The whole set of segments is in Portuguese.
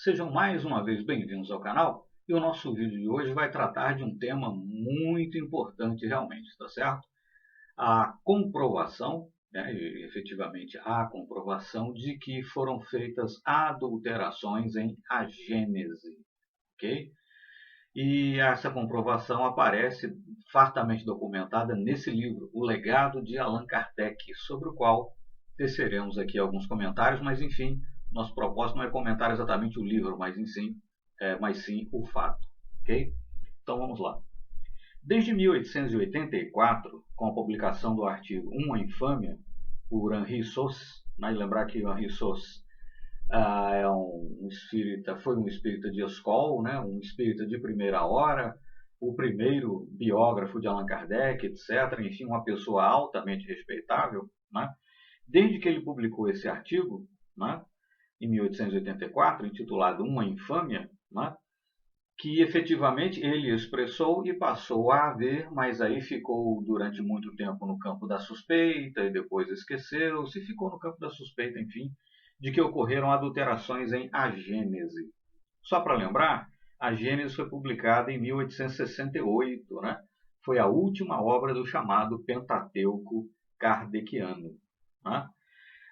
Sejam mais uma vez bem-vindos ao canal e o nosso vídeo de hoje vai tratar de um tema muito importante realmente, tá certo? A comprovação, né, e efetivamente a comprovação de que foram feitas adulterações em A Gênese, ok? E essa comprovação aparece fartamente documentada nesse livro, O Legado de Allan Kardec, sobre o qual teceremos aqui alguns comentários, mas enfim, nosso propósito não é comentar exatamente o livro, mas sim o fato, ok? Então vamos lá. Desde 1884, com a publicação do artigo Uma Infâmia, por Henri Sauce, né? Lembrar que o Henri Sauce foi um espírita de escola, né? Um espírita de primeira hora, o primeiro biógrafo de Allan Kardec, etc. Enfim, uma pessoa altamente respeitável, né? Desde que ele publicou esse artigo, né, em 1884, intitulado Uma Infâmia, né, que efetivamente ele expressou e passou a haver, mas aí ficou durante muito tempo no campo da suspeita e depois esqueceu-se, ficou no campo da suspeita, enfim, de que ocorreram adulterações em A Gênese. Só para lembrar, A Gênese foi publicada em 1868, né? Foi a última obra do chamado Pentateuco kardeciano. Né?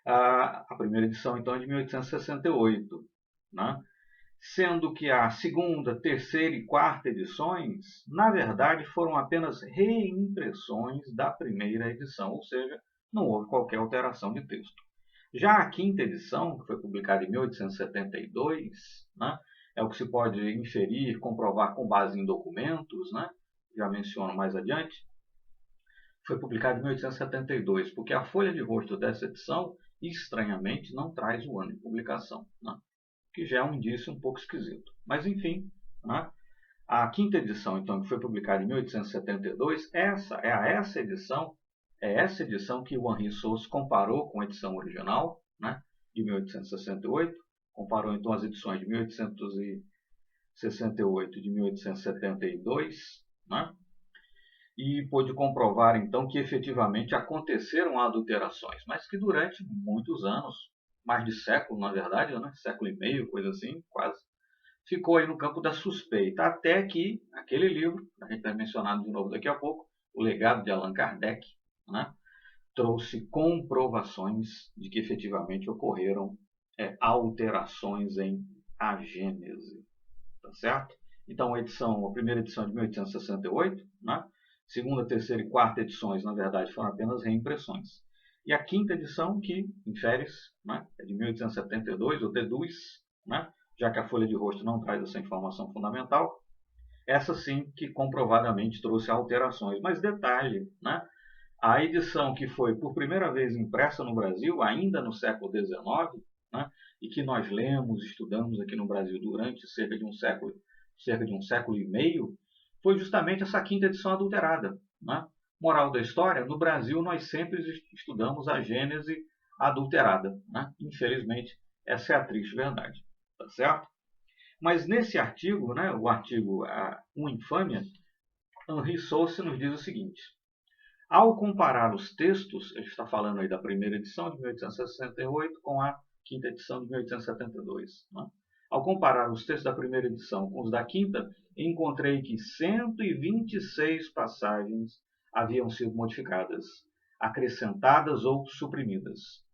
A primeira edição, então, é de 1868, né? Sendo que a segunda, terceira e quarta edições, na verdade, foram apenas reimpressões da primeira edição, ou seja, não houve qualquer alteração de texto. Já a quinta edição, que foi publicada em 1872, né, é o que se pode inferir, comprovar com base em documentos, né, já menciono mais adiante, foi publicada em 1872, porque a folha de rosto dessa edição, estranhamente, não traz o ano de publicação, né, que já é um indício um pouco esquisito. Mas, enfim, né, a quinta edição, então, que foi publicada em 1872, essa edição que o Henri Sauce comparou com a edição original, né, de 1868, comparou então as edições de 1868 e de 1872, né, e pôde comprovar então que efetivamente aconteceram adulterações, mas que durante muitos anos, mais de século na verdade, né, século e meio, coisa assim, quase, ficou aí no campo da suspeita, até que aquele livro, a gente vai mencionar de novo daqui a pouco, O Legado de Allan Kardec, né, trouxe comprovações de que efetivamente ocorreram alterações em A Gênese, tá certo? Então a primeira edição é de 1868, né? Segunda, terceira e quarta edições, na verdade, foram apenas reimpressões. E a quinta edição, que infere-se, né, é de 1872, ou deduz, né, já que a folha de rosto não traz essa informação fundamental, essa sim que comprovadamente trouxe alterações. Mas detalhe, né, a edição que foi por primeira vez impressa no Brasil, ainda no século XIX, né, e que nós lemos, estudamos aqui no Brasil durante cerca de um século e meio, foi justamente essa quinta edição adulterada. Né? Moral da história, no Brasil nós sempre estudamos a Gênese adulterada. Né? Infelizmente, essa é a triste verdade. Tá certo? Mas nesse artigo, né, o artigo Uma Infâmia, Henri Sauce nos diz o seguinte: ao comparar os textos, ele está falando aí da primeira edição de 1868 com a quinta edição de 1872. Né? Ao comparar os textos da primeira edição com os da quinta, encontrei que 126 passagens haviam sido modificadas, acrescentadas ou suprimidas.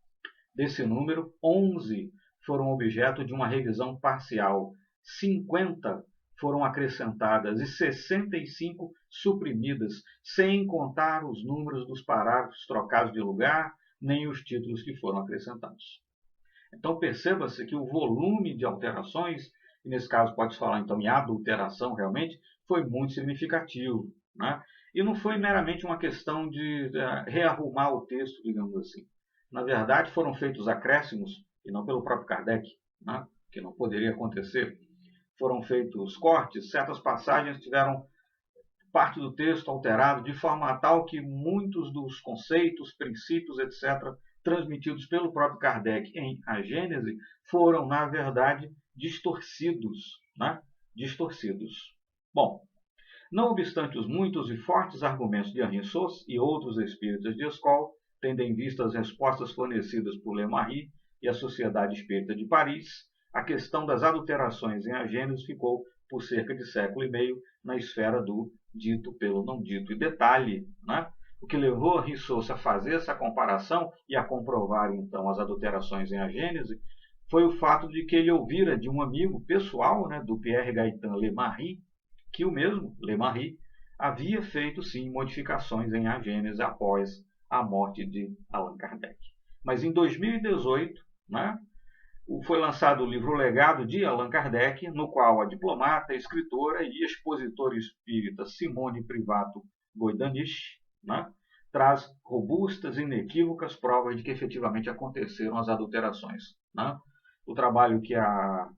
Desse número, 11 foram objeto de uma revisão parcial, 50 foram acrescentadas e 65 suprimidas, sem contar os números dos parágrafos trocados de lugar, nem os títulos que foram acrescentados. Então perceba-se que o volume de alterações, e nesse caso pode falar então em adulteração realmente, foi muito significativo. Né? E não foi meramente uma questão de rearrumar o texto, digamos assim. Na verdade, foram feitos acréscimos, e não pelo próprio Kardec, né? Que não poderia acontecer. Foram feitos cortes, certas passagens tiveram parte do texto alterado de forma tal que muitos dos conceitos, princípios, etc., transmitidos pelo próprio Kardec em A Gênese, foram, na verdade, distorcidos. Né? Distorcidos. Bom, não obstante os muitos e fortes argumentos de Henri Sauce e outros espíritas de escola, tendo em vista as respostas fornecidas por Le Marie e a Sociedade Espírita de Paris, a questão das adulterações em A Gênese ficou por cerca de século e meio na esfera do dito pelo não dito. E detalhe, né? O que levou Rousseau a fazer essa comparação e a comprovar então as adulterações em A Gênese foi o fato de que ele ouvira de um amigo pessoal, né, do Pierre Gaëtan Lemarry, que o mesmo Lemarry havia feito sim modificações em A Gênese após a morte de Allan Kardec. Mas em 2018, né, foi lançado o livro O Legado de Allan Kardec, no qual a diplomata, escritora e expositora espírita Simone Privato Goidanich, né, traz robustas e inequívocas provas de que efetivamente aconteceram as adulterações. Né? O trabalho que a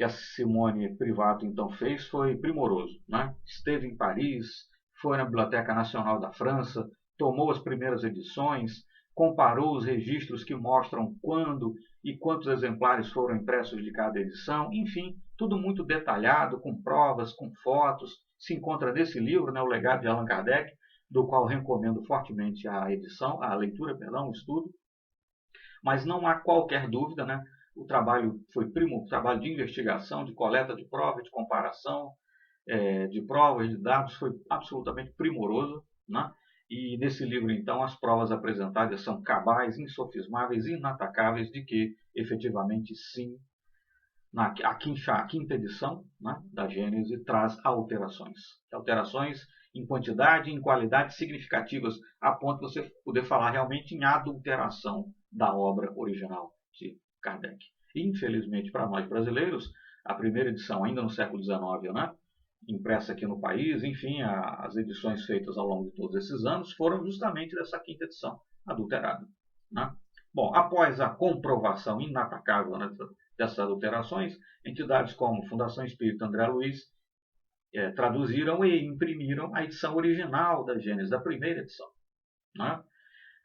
Simone Privato então fez foi primoroso. Né? Esteve em Paris, foi na Biblioteca Nacional da França, tomou as primeiras edições, comparou os registros que mostram quando e quantos exemplares foram impressos de cada edição, enfim, tudo muito detalhado, com provas, com fotos. Se encontra nesse livro, né, O Legado de Allan Kardec, do qual recomendo fortemente a edição, a leitura, perdão, o estudo. Mas não há qualquer dúvida, né? O trabalho foi trabalho de investigação, de coleta de provas, de comparação de provas, de dados, foi absolutamente primoroso, né? E nesse livro, então, as provas apresentadas são cabais, insofismáveis e inatacáveis de que, efetivamente, sim, a quinta edição, né, da Gênese traz alterações. Alterações em quantidade e em qualidade significativas, a ponto de você poder falar realmente em adulteração da obra original de Kardec. Infelizmente, para nós brasileiros, a primeira edição, ainda no século XIX, né, impressa aqui no país, enfim, as edições feitas ao longo de todos esses anos foram justamente dessa quinta edição, adulterada. Né? Bom, após a comprovação inatacável, né, dessas adulterações, entidades como Fundação Espírita André Luiz traduziram e imprimiram a edição original da Gênese, da primeira edição. Né?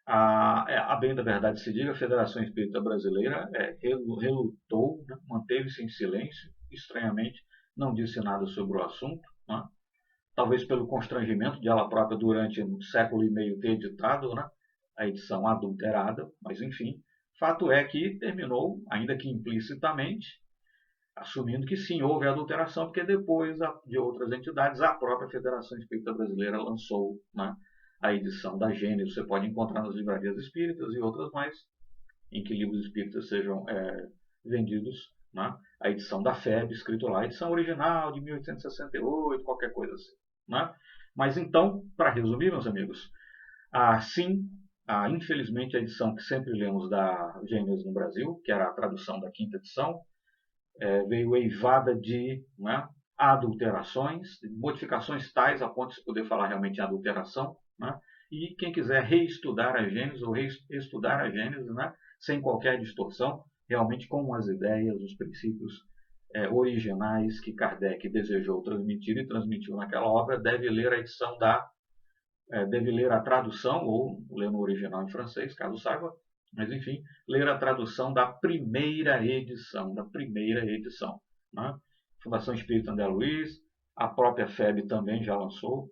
A bem da verdade se diga, a Federação Espírita Brasileira relutou, né, manteve-se em silêncio, estranhamente, não disse nada sobre o assunto, né? Talvez pelo constrangimento de ela própria durante um século e meio ter editado, né, a edição adulterada, mas enfim, fato é que terminou, ainda que implicitamente, assumindo que sim, houve adulteração, porque depois de outras entidades, a própria Federação Espírita Brasileira lançou, né, a edição da Gênese. Você pode encontrar nas livrarias espíritas e outras mais, em que livros espíritas sejam vendidos, né? A edição da FEB, escrito lá, a edição original de 1868, qualquer coisa assim. Né? Mas então, para resumir, meus amigos, sim, infelizmente a edição que sempre lemos da Gênese no Brasil, que era a tradução da quinta edição, veio eivada de, né, adulterações, modificações tais a ponto de se poder falar realmente em adulteração. Né? E quem quiser reestudar a Gênese ou reestudar a Gênese, né, sem qualquer distorção, realmente com as ideias, os princípios originais que Kardec desejou transmitir e transmitiu naquela obra, deve ler a edição deve ler a tradução, ou ler no original em francês, caso saiba, mas enfim, ler a tradução da primeira edição, né? Fundação Espírita André Luiz, a própria FEB também já lançou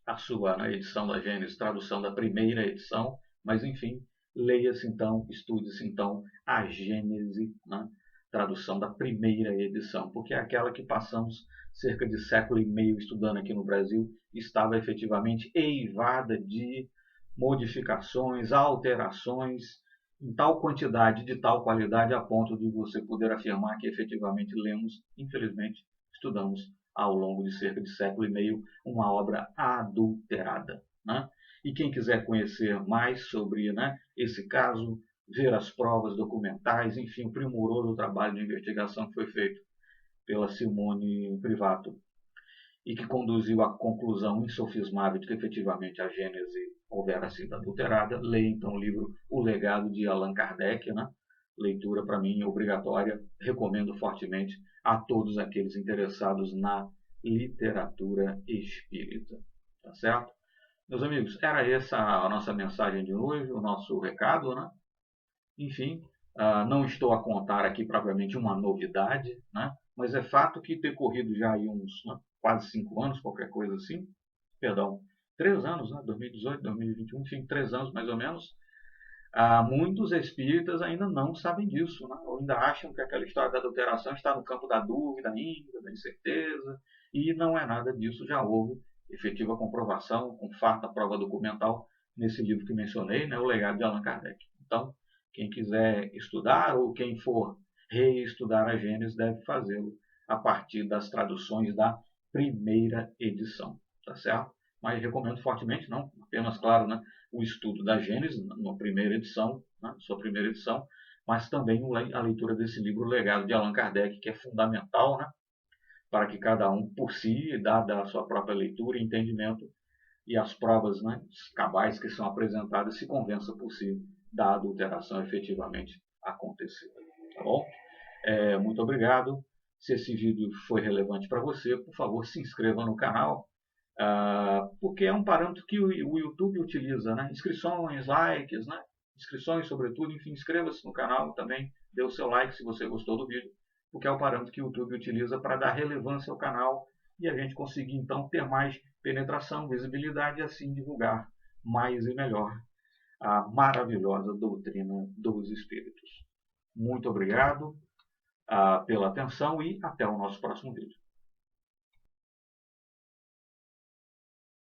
a sua edição da Gênese, tradução da primeira edição, mas enfim, leia-se então, estude-se então a Gênese, né? Tradução da primeira edição, porque é aquela que passamos cerca de século e meio estudando aqui no Brasil, estava efetivamente eivada de modificações, alterações, em tal quantidade, de tal qualidade, a ponto de você poder afirmar que efetivamente lemos, infelizmente, estudamos ao longo de cerca de século e meio, uma obra adulterada. Né? E quem quiser conhecer mais sobre, né, esse caso, ver as provas documentais, enfim, o primoroso trabalho de investigação que foi feito pela Simone Privato e que conduziu à conclusão insofismável de que efetivamente a Gênese houvera sido adulterada, leia então o livro O Legado de Allan Kardec, né? Leitura para mim obrigatória, recomendo fortemente a todos aqueles interessados na literatura espírita. Tá certo? Meus amigos, era essa a nossa mensagem de hoje, o nosso recado, né? Enfim, não estou a contar aqui propriamente uma novidade, né? Mas é fato que decorrido já aí uns quase 5 anos, qualquer coisa assim, perdão, 3 anos, né? 2018, 2021, enfim, 3 anos mais ou menos, muitos espíritas ainda não sabem disso, né? Ou ainda acham que aquela história da adulteração está no campo da dúvida ainda, da incerteza, e não é nada disso, já houve efetiva comprovação, com farta prova documental, nesse livro que mencionei, né, O Legado de Allan Kardec. Então, quem quiser estudar ou quem for reestudar a Gênesis deve fazê-lo a partir das traduções da primeira edição, tá certo? Mas recomendo fortemente, não apenas, claro, né, o estudo da Gênesis, na primeira edição, né, sua primeira edição, mas também a leitura desse livro, O Legado de Allan Kardec, que é fundamental, né, para que cada um, por si, dada a sua própria leitura e entendimento, e as provas, né, cabais que são apresentadas, se convença por si da adulteração efetivamente acontecida. Tá bom? Muito obrigado. Se esse vídeo foi relevante para você, por favor, se inscreva no canal, porque é um parâmetro que o YouTube utiliza, né? Inscrições, likes, né? Inscrições, sobretudo, enfim, inscreva-se no canal também, dê o seu like se você gostou do vídeo, porque é o parâmetro que o YouTube utiliza para dar relevância ao canal e a gente conseguir, então, ter mais penetração, visibilidade e assim divulgar mais e melhor a maravilhosa doutrina dos Espíritos. Muito obrigado pela atenção e até o nosso próximo vídeo.